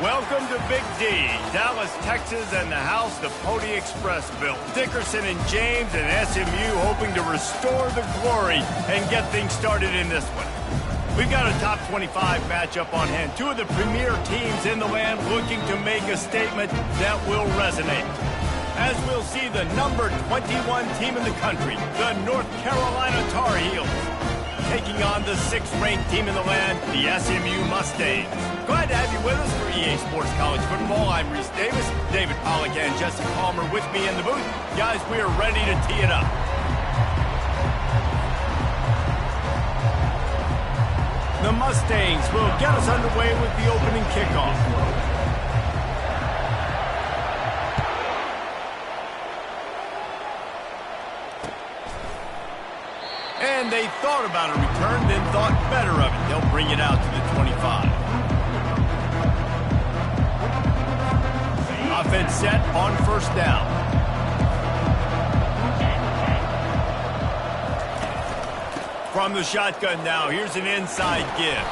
Welcome to Big D, Dallas, Texas, and the house the Pony Express built. Dickerson and James and SMU hoping to restore the glory and get things started in this one. We've got a top 25 matchup on hand. Two of the premier teams in the land looking to make a statement that will resonate. As we'll see the number 21 team in the country, the North Carolina Tar Heels, taking on the 6th-ranked team in the land, the SMU Mustangs. Glad to have you with us for EA Sports College Football. I'm Reese Davis, David Pollack and Jesse Palmer with me in the booth. Guys, we are ready to tee it up. The Mustangs will get us underway with the opening kickoff. And they thought about a return, then thought better of it. They'll bring it out to the 25. Offense set on first down. From the shotgun now, here's an inside give.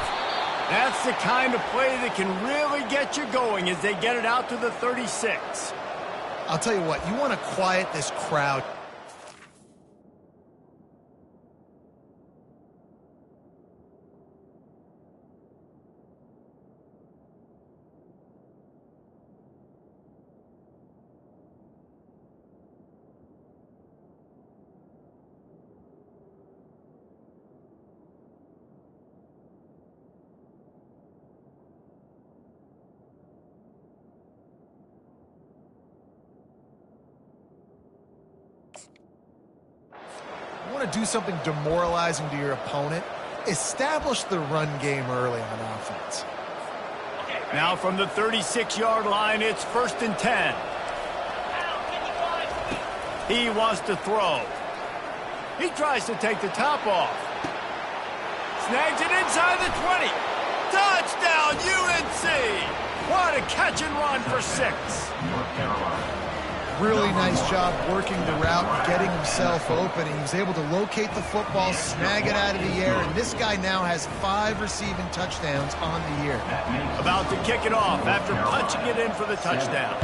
That's the kind of play that can really get you going as they get it out to the 36. I'll tell you what, you want to quiet this crowd. Want to do something demoralizing to your opponent, establish the run game early on offense. Now from the 36-yard line, it's 1st and 10. He wants to throw. He tries to take the top off. Snags it inside the 20. Touchdown, UNC! What a catch and run for 6. Really nice job working the route and getting himself open. He was able to locate the football, snag it out of the air, and this guy now has 5 receiving touchdowns on the year. About to kick it off after punching it in for the touchdown.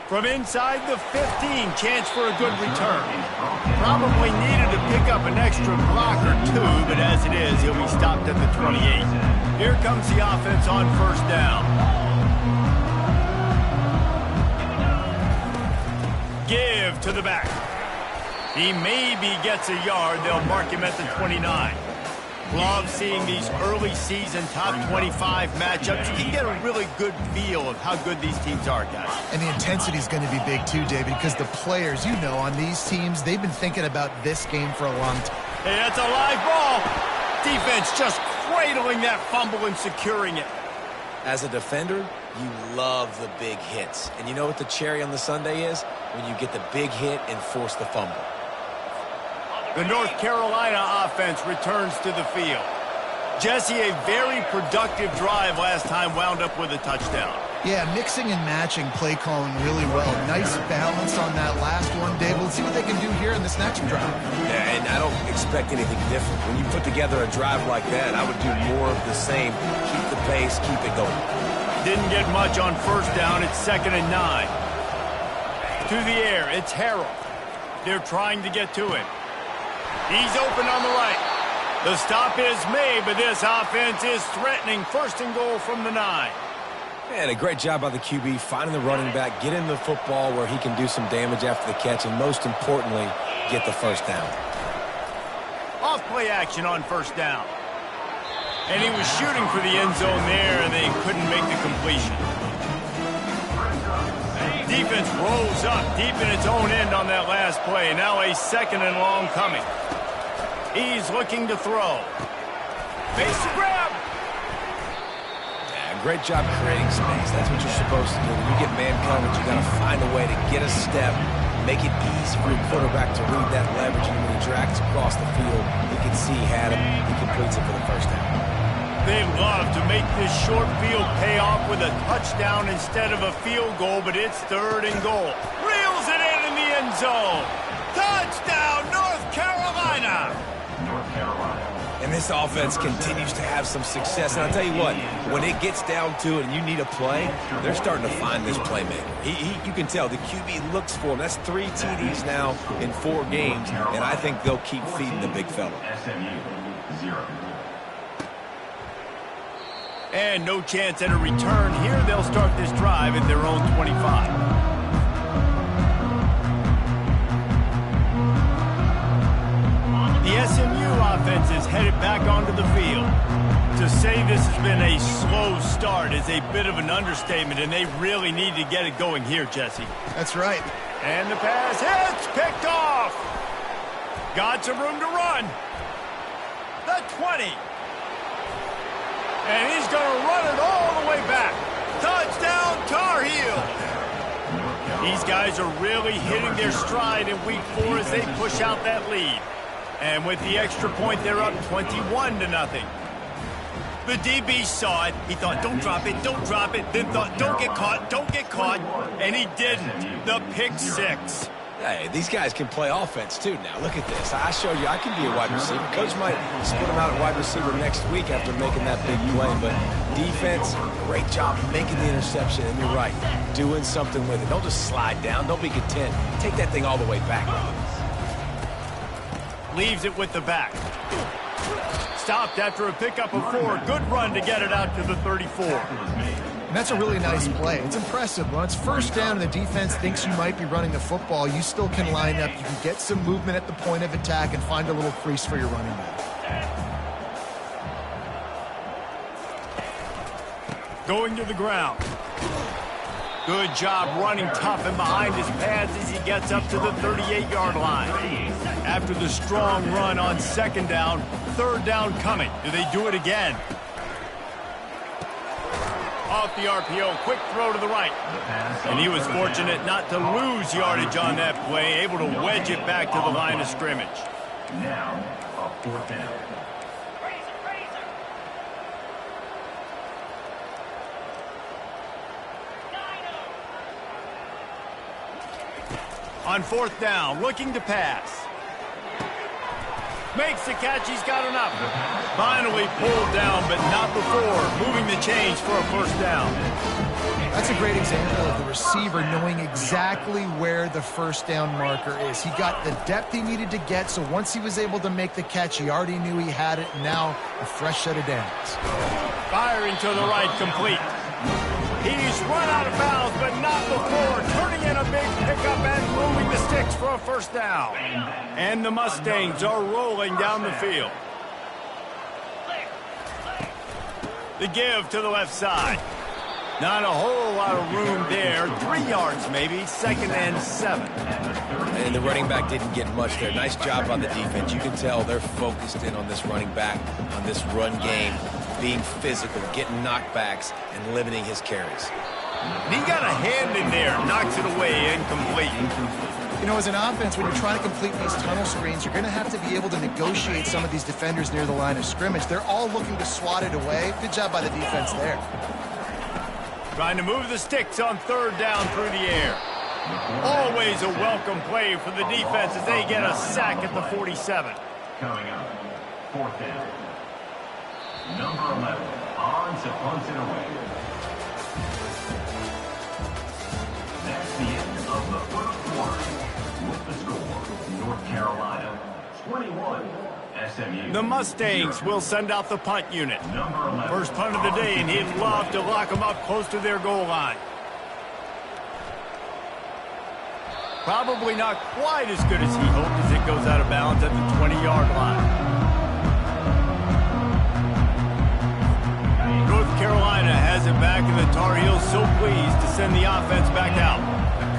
From inside the 15, chance for a good return. Probably needed to pick up an extra block or two, but as it is, he'll be stopped at the 28. Here comes the offense on first down. Give to the back. He maybe gets a yard. They'll mark him at the 29. Love seeing these early season top 25 matchups. You can get a really good feel of how good these teams are, guys. And the intensity is going to be big too, David, because the players, you know, on these teams, they've been thinking about this game for a long time. Hey, that's a live ball. Defense just cradling that fumble and securing it. As a defender, you love the big hits. And you know what the cherry on the sundae is? When you get the big hit and force the fumble. The North Carolina offense returns to the field. Jesse, a very productive drive last time, wound up with a touchdown. Yeah, mixing and matching play calling really well. Nice balance on that last one, Dave. Let's see what they can do here in this next drive. Yeah, and I don't expect anything different. When you put together a drive like that, I would do more of the same. Keep the pace, keep it going. Didn't get much on first down. It's 2nd and 9. To the air, it's Harrell. They're trying to get to him. He's open on the right. The stop is made, but this offense is threatening. 1st and goal from the 9. And a great job by the QB, finding the running back, getting the football where he can do some damage after the catch, and most importantly, get the first down. Off play action on first down. And he was shooting for the end zone there, and they couldn't make the completion. Defense rolls up deep in its own end on that last play. Now a 2nd and long coming. He's looking to throw. Face the grab. Yeah, great job creating space. That's what you're supposed to do. When you get man coverage, you got to find a way to get a step, make it easy for your quarterback to read that leverage, and when he drags across the field, you can see he had him. He completes it for the first down. They love to make this short field pay off with a touchdown instead of a field goal, but it's 3rd and goal. Reels it in the end zone. Touchdown, North Carolina! And this offense continues to have some success. And I'll tell you what, when it gets down to it and you need a play, they're starting to find this playmaker. You can tell the QB looks for him. That's 3 TDs now in 4 games, and I think they'll keep feeding the big fella. And no chance at a return here. They'll start this drive at their own 25. The SMU offense is headed back onto the field. To say this has been a slow start is a bit of an understatement, and they really need to get it going here, Jesse. That's right. And the pass hits, picked off. Got some room to run. The 20. And he's going to run it all the way back. Touchdown, Tar Heels. These guys are really hitting their stride in week 4 as they push out that lead. And with the extra point, they're up 21-0. The DB saw it. He thought, don't drop it, don't drop it. Then thought, don't get caught. And he didn't. The pick 6. Hey, these guys can play offense, too, now. Look at this. I showed you I can be a wide receiver. Coach might split him out at wide receiver next week after making that big play. But defense, great job making the interception. And you're right, doing something with it. Don't just slide down. Don't be content. Take that thing all the way back. Leaves it with the back. Stopped after a pickup of 4. Good run to get it out to the 34. And that's a really nice play. It's impressive. When it's first down and the defense thinks you might be running the football, you still can line up. You can get some movement at the point of attack and find a little crease for your running back. Going to the ground. Good job running tough and behind his pads as he gets up to the 38-yard line. After the strong run on 2nd down, 3rd down coming. Do they do it again? Off the RPO, quick throw to the right. And he was fortunate not to lose yardage on that play, able to wedge it back to the line of scrimmage. Now, a 4th down. On 4th down, looking to pass. Makes the catch, he's got enough. Finally pulled down, but not before. Moving the chains for a 1st down. That's a great example of the receiver knowing exactly where the 1st down marker is. He got the depth he needed to get, so once he was able to make the catch, he already knew he had it. Now, a fresh set of downs. Firing to the right, complete. He's run out of bounds, but not before. Turning in a big pickup and moving the sticks for a 1st down. And the Mustangs are rolling down the field. The give to the left side. Not a whole lot of room there. 3 yards maybe, 2nd and 7. And the running back didn't get much there. Nice job on the defense. You can tell they're focused in on this running back, on this run game, being physical, getting knockbacks, and limiting his carries. And he got a hand in there, knocks it away, incomplete. You know, as an offense, when you're trying to complete these tunnel screens, you're going to have to be able to negotiate some of these defenders near the line of scrimmage. They're all looking to swat it away. Good job by the defense there. Trying to move the sticks on 3rd down through the air. Always a welcome play for the defense as they get a sack at the 47. Coming up, 4th down. Number 11, on to punt it away. That's the end of the 1st quarter. With the score, North Carolina 21, SMU. The Mustangs will send out the punt unit. First punt of the day, and he'd love to lock them up close to their goal line. Probably not quite as good as he hoped as it goes out of bounds at the 20-yard line. North Carolina has it back, and the Tar Heels so pleased to send the offense back out.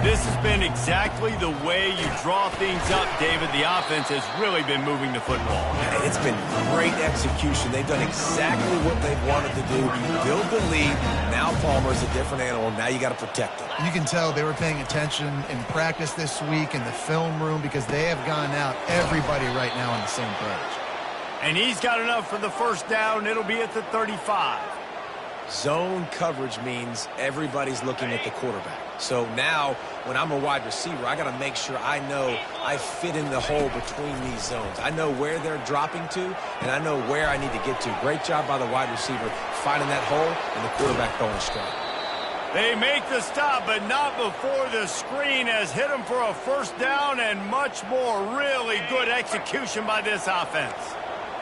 This has been exactly the way you draw things up, David. The offense has really been moving the football. It's been great execution. They've done exactly what they've wanted to do. Build the lead. Now Palmer's a different animal. Now you got to protect him. You can tell they were paying attention in practice this week in the film room because they have gone out, everybody right now on the same page. And he's got enough for the 1st down. It'll be at the 35. Zone coverage means everybody's looking at the quarterback. So now, when I'm a wide receiver, I got to make sure I know I fit in the hole between these zones. I know where they're dropping to, and I know where I need to get to. Great job by the wide receiver finding that hole, and the quarterback throwing a strike. They make the stop, but not before the screen has hit them for a first down and much more. Really good execution by this offense.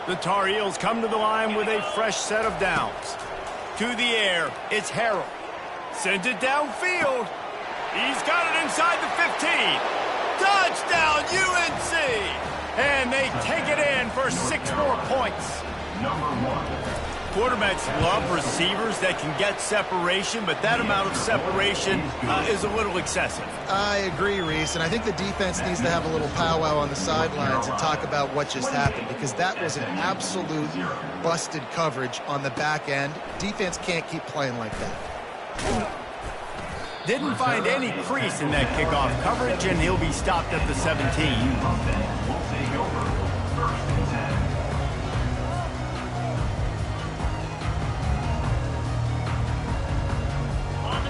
The Tar Heels come to the line with a fresh set of downs. To the air, it's Harrell. Sends it downfield. He's got it inside the 15. Touchdown, UNC! And they take it in for 6 more points. Number 1. Quarterbacks love receivers that can get separation, but that amount of separation is a little excessive. I agree, Reese, and I think the defense needs to have a little powwow on the sidelines and talk about what just happened, because that was an absolute busted coverage on the back end. Defense can't keep playing like that. Didn't find any crease in that kickoff coverage, and he'll be stopped at the 17. Will take over. First and 10.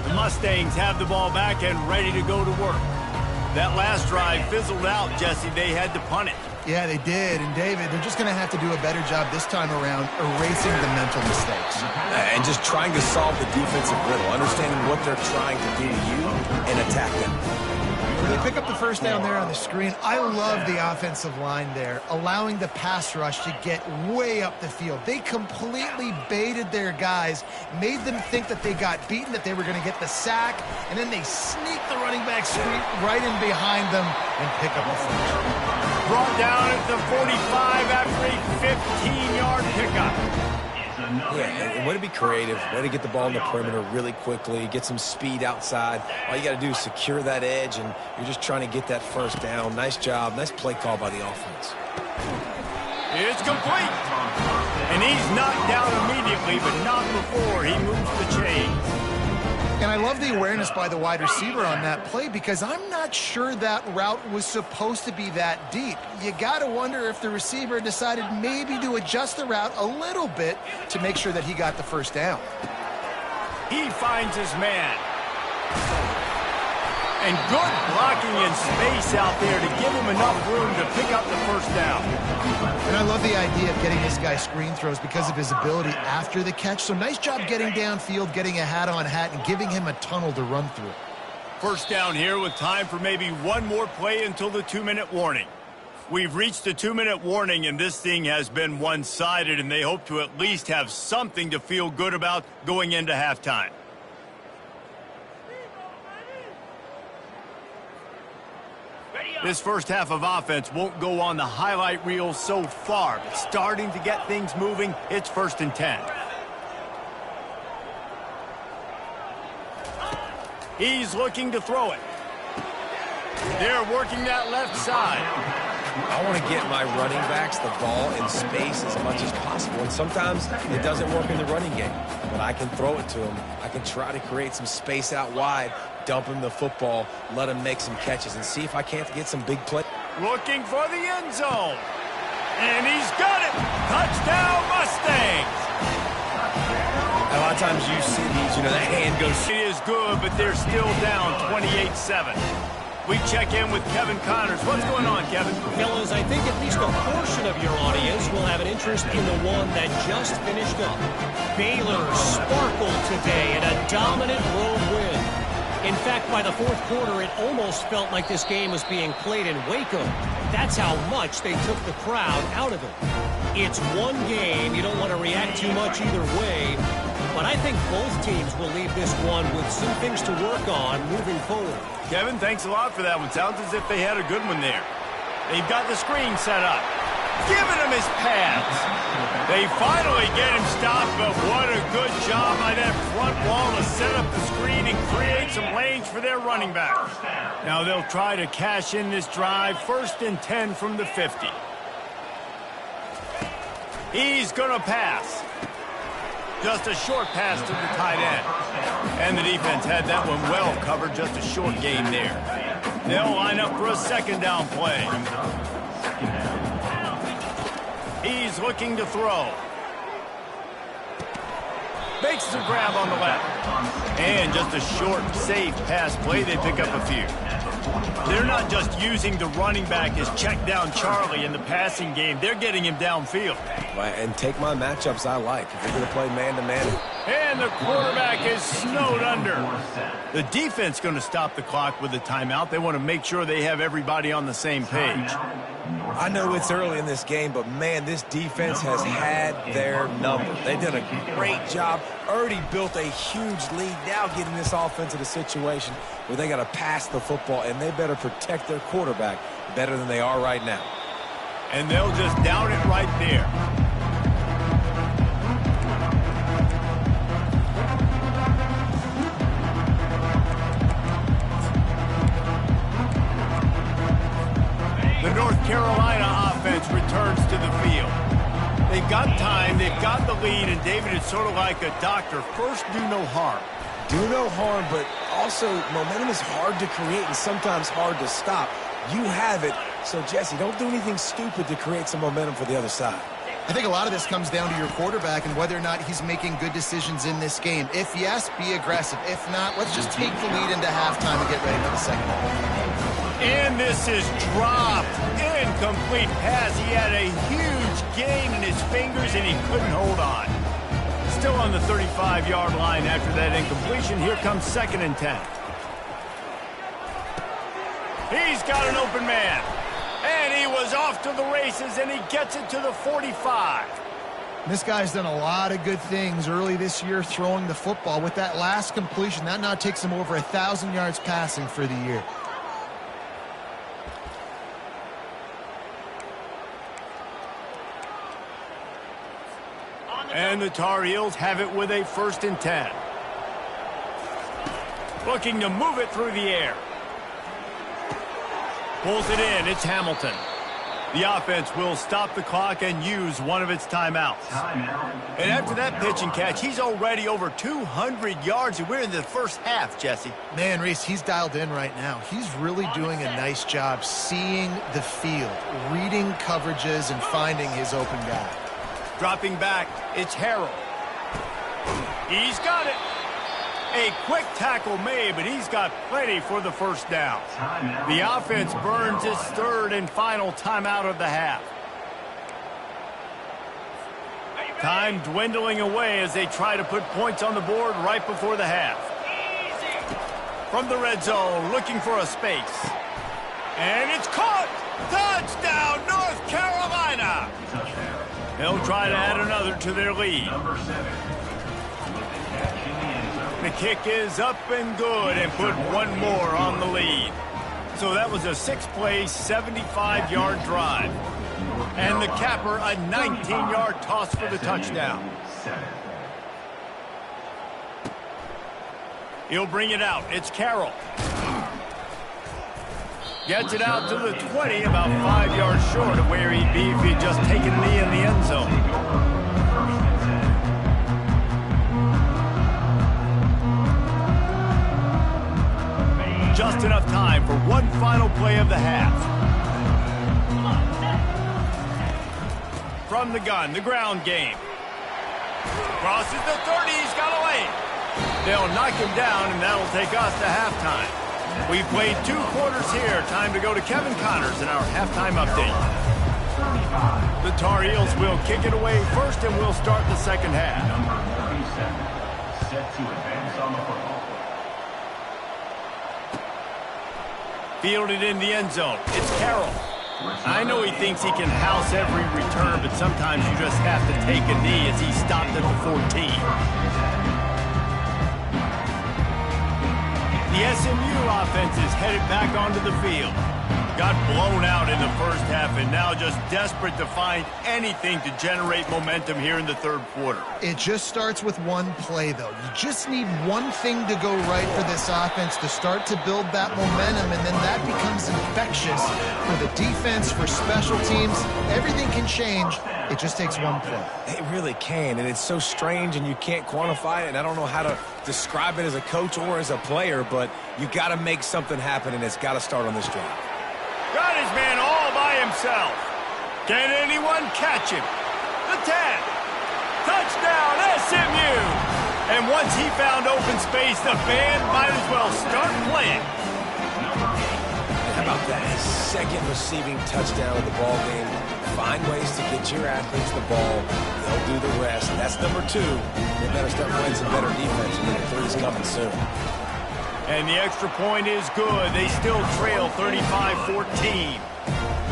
The Mustangs have the ball back and ready to go to work. That last drive fizzled out, Jesse. They had to punt it. Yeah, they did. And, David, they're just going to have to do a better job this time around erasing the mental mistakes. And just trying to solve the defensive riddle, understanding what they're trying to do to you and attack them. They pick up the first down there on the screen. I love the offensive line there, allowing the pass rush to get way up the field. They completely baited their guys, made them think that they got beaten, that they were going to get the sack, and then they sneak the running back street right in behind them and pick up the first. Brought down at the 45 after a 15-yard pickup. Yeah, and way to be creative, way to get the ball in the perimeter really quickly, get some speed outside. All you got to do is secure that edge, and you're just trying to get that first down. Nice job, nice play call by the offense. It's complete. And he's knocked down immediately, but not before he moves the chains. And I love the awareness by the wide receiver on that play, because I'm not sure that route was supposed to be that deep. You got to wonder if the receiver decided maybe to adjust the route a little bit to make sure that he got the first down. He finds his man. And good blocking in space out there to give him enough room to pick up the first down. And I love the idea of getting this guy screen throws because of his ability after the catch. So nice job getting downfield, getting a hat-on-hat, and giving him a tunnel to run through. First down here with time for maybe one more play until the 2-minute warning. We've reached the 2-minute warning, and this thing has been one-sided, and they hope to at least have something to feel good about going into halftime. This first half of offense won't go on the highlight reel so far, but starting to get things moving, it's 1st and 10. He's looking to throw it. They're working that left side. I want to get my running backs the ball in space as much as possible, and sometimes it doesn't work in the running game, but I can throw it to them. I can try to create some space out wide, dump him the football, let him make some catches, and see if I can't get some big play. Looking for the end zone. And he's got it. Touchdown, Mustangs. A lot of times you see these, the hand goes. It is good, but they're still down 28-7. We check in with Kevin Connors. What's going on, Kevin? Fellas, I think at least a portion of your audience will have an interest in the one that just finished up. Baylor sparkled today in a dominant road win. In fact, by the fourth quarter, it almost felt like this game was being played in Waco. That's how much they took the crowd out of it. It's one game. You don't want to react too much either way. But I think both teams will leave this one with some things to work on moving forward. Kevin, thanks a lot for that one. Sounds as if they had a good one there. They've got the screen set up. Giving him his pads. They finally get him stopped, but what a good job by that front wall to set up the screen and create some lanes for their running back. Now they'll try to cash in this drive. 1st and 10 from the 50. He's going to pass. Just a short pass to the tight end. And the defense had that one well covered. Just a short game there. They'll line up for a 2nd down play. He's looking to throw. Makes the grab on the left. And just a short, safe pass play. They pick up a few. They're not just using the running back as check down Charlie in the passing game. They're getting him downfield. And take my matchups I like. If you're going to play man-to-man. And the quarterback is snowed under. The defense going to stop the clock with a timeout. They want to make sure they have everybody on the same page. I know it's early in this game, but, man, this defense has had their number. They've done a great job, already built a huge lead, now getting this offense in a situation where they got to pass the football, and they better protect their quarterback better than they are right now. And they'll just down it right there. The North Carolina offense returns to the field. They've got time, they've got the lead, and David, it's sort of like a doctor. First, do no harm. Do no harm, but also momentum is hard to create and sometimes hard to stop. You have it, so Jesse, don't do anything stupid to create some momentum for the other side. I think a lot of this comes down to your quarterback and whether or not he's making good decisions in this game. If yes, be aggressive. If not, let's just take the lead into halftime and get ready for the second half. And this is dropped. Incomplete pass. He had a huge gain in his fingers, and he couldn't hold on. Still on the 35-yard line after that incompletion. Here comes 2nd and 10. He's got an open man. And he was off to the races, and he gets it to the 45. This guy's done a lot of good things early this year throwing the football. With that last completion, that now takes him over 1,000 yards passing for the year. And the Tar Heels have it with a 1st and 10. Looking to move it through the air. Pulls it in. It's Hamilton. The offense will stop the clock and use one of its timeouts. And after that pitch and catch, he's already over 200 yards, and we're in the first half, Jesse. Man, Reese, he's dialed in right now. He's really doing a nice job seeing the field, reading coverages, and finding his open guy. Dropping back, it's Harrell. He's got it. A quick tackle made, but he's got plenty for the 1st down. The offense burns its 3rd and final timeout of the half. Time dwindling away as they try to put points on the board right before the half. From the red zone, looking for a space. And it's caught! Touchdown, North Carolina! They'll try to add another to their lead. The kick is up and good and put one more on the lead. So that was a 6-play, 75-yard drive. And the capper, a 19-yard toss for the touchdown. He'll bring it out. It's Carroll. Gets it out to the 20, about 5 yards short of where he'd be if he'd just taken a knee in the end zone. Just enough time for one final play of the half. From the gun, the ground game. Crosses the 30, he's got away. They'll knock him down, and that'll take us to halftime. We've played 2 quarters here. Time to go to Kevin Connors in our halftime update. The Tar Heels will kick it away first, and we'll start the second half. Number 37, set to advance on the football. Fielded in the end zone. It's Carroll. I know he thinks he can house every return, but sometimes you just have to take a knee as he stopped at the 14. The SMU offense is headed back onto the field. Got blown out in the first half and now just desperate to find anything to generate momentum here in the 3rd quarter. It just starts with one play, though. You just need one thing to go right for this offense to start to build that momentum, and then that becomes infectious for the defense, for special teams. Everything can change. It just takes one play. It really can, and it's so strange, and you can't quantify it, and I don't know how to describe it as a coach or as a player, but you got to make something happen, and it's got to start on this drive. Got his man all by himself. Can anyone catch him? The 10. Touchdown, SMU. And once he found open space, the band might as well start playing. How about that? His second receiving touchdown of the ball game. Find ways to get your athletes the ball. They'll do the rest. That's number 2. They better start playing some better defense. Number 3 is coming soon. And the extra point is good. They still trail 35-14.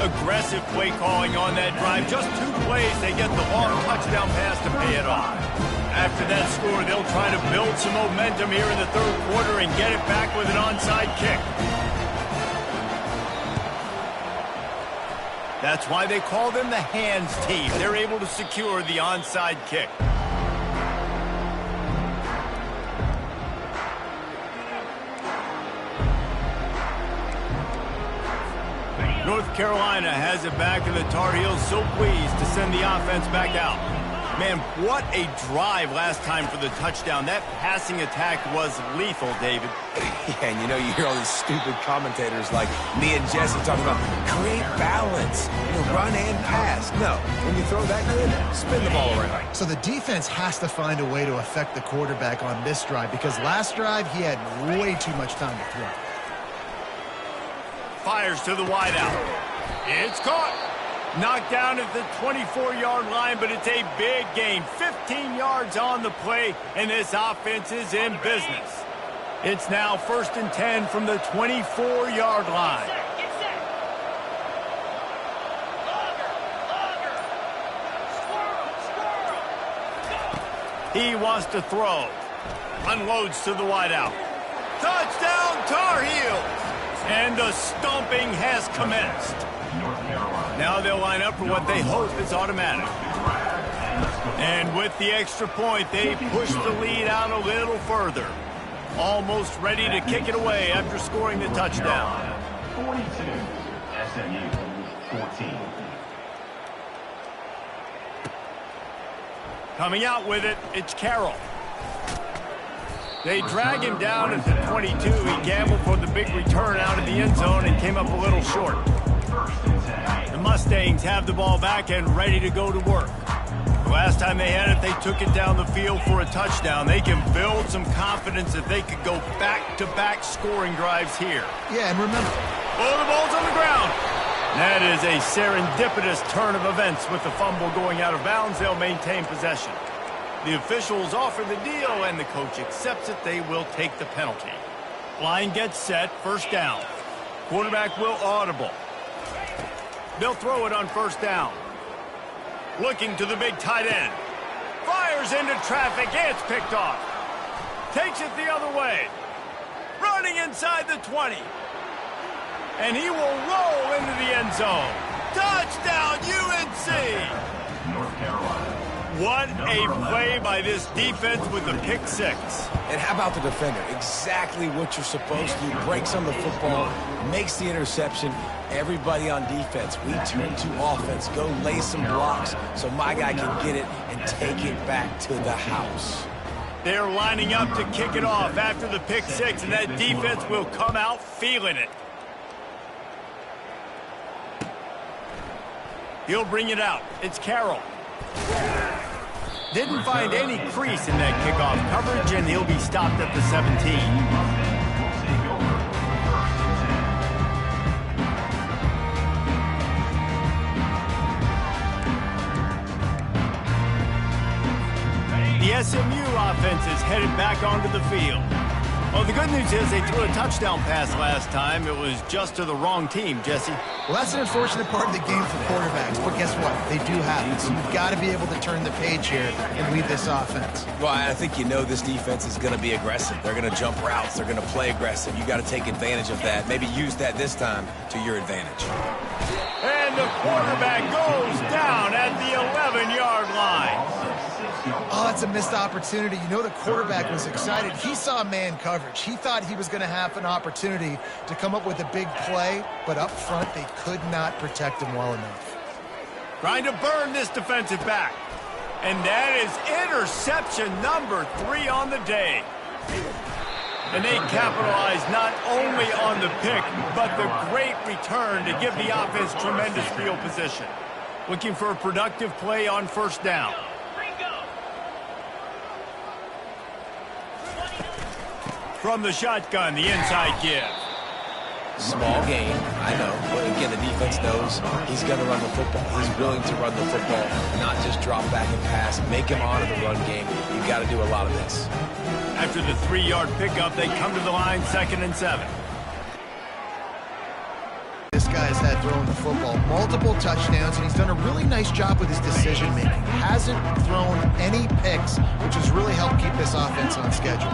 Aggressive play calling on that drive. Just 2 plays, they get the long touchdown pass to pay it off. After that score, they'll try to build some momentum here in the third quarter and get it back with an onside kick. That's why they call them the hands team. They're able to secure the onside kick. North Carolina has it back, and the Tar Heels so pleased to send the offense back out. Man, what a drive last time for the touchdown. That passing attack was lethal, David. Yeah, and you hear all these stupid commentators like me and Jesse talking about create balance, run and pass. No, when you throw that good, spin the ball around. So the defense has to find a way to affect the quarterback on this drive, because last drive he had way too much time to throw. Fires to the wideout. It's caught. Knocked down at the 24-yard line, but it's a big gain. 15 yards on the play, and this offense is in business. It's now 1st and 10 from the 24-yard line. He wants to throw. Unloads to the wideout. Touchdown, Tar Heels! And the stomping has commenced. Now they'll line up for what they hope is automatic. And with the extra point, they push the lead out a little further. Almost ready to kick it away after scoring the touchdown. 42, SMU 14. Coming out with it, it's Carroll. They drag him down at the 22. He gambled for the big return out of the end zone and came up a little short. The Mustangs have the ball back and ready to go to work. The last time they had it, they took it down the field for a touchdown. They can build some confidence that they could go back-to-back scoring drives here. Yeah, and remember, the ball's on the ground. That is a serendipitous turn of events. With the fumble going out of bounds, they'll maintain possession. The officials offer the deal, and the coach accepts it. They will take the penalty. Line gets set, 1st down. Quarterback will audible. They'll throw it on 1st down. Looking to the big tight end. Fires into traffic. It's picked off. Takes it the other way. Running inside the 20. And he will roll into the end zone. Touchdown, UNC! North Carolina. What a play by this defense with the pick 6. And how about the defender? Exactly what you're supposed to do. Breaks on the football, makes the interception. Everybody on defense, we turn to offense. Go lay some blocks so my guy can get it and take it back to the house. They're lining up to kick it off after the pick 6, and that defense will come out feeling it. He'll bring it out. It's Carroll. Didn't find any crease in that kickoff coverage, and he'll be stopped at the 17. The SMU offense is headed back onto the field. Well, the good news is they threw a touchdown pass last time. It was just to the wrong team, Jesse. well, that's an unfortunate part of the game for quarterbacks, but guess what? They do have it, so you've got to be able to turn the page here and lead this offense. Well, I think this defense is going to be aggressive. They're going to jump routes. They're going to play aggressive. You got to take advantage of that. Maybe use that this time to your advantage. And the quarterback goes down at the 11-yard line. Oh, that's a missed opportunity. The quarterback was excited. He saw man coverage. He thought he was going to have an opportunity to come up with a big play, but up front, they could not protect him well enough. Trying to burn this defensive back. And that is interception number 3 on the day. And they capitalize not only on the pick, but the great return to give the offense tremendous field position. Looking for a productive play on 1st down. From the shotgun, the inside give. Small gain, I know. But again, the defense knows he's going to run the football. He's willing to run the football, not just drop back and pass, make him honor the run game. You've got to do a lot of this. After the 3-yard pickup, they come to the line 2nd and 7. This guy's had throwing the football multiple touchdowns, and he's done a really nice job with his decision-making. Hasn't thrown any picks, which has really helped keep this offense on schedule.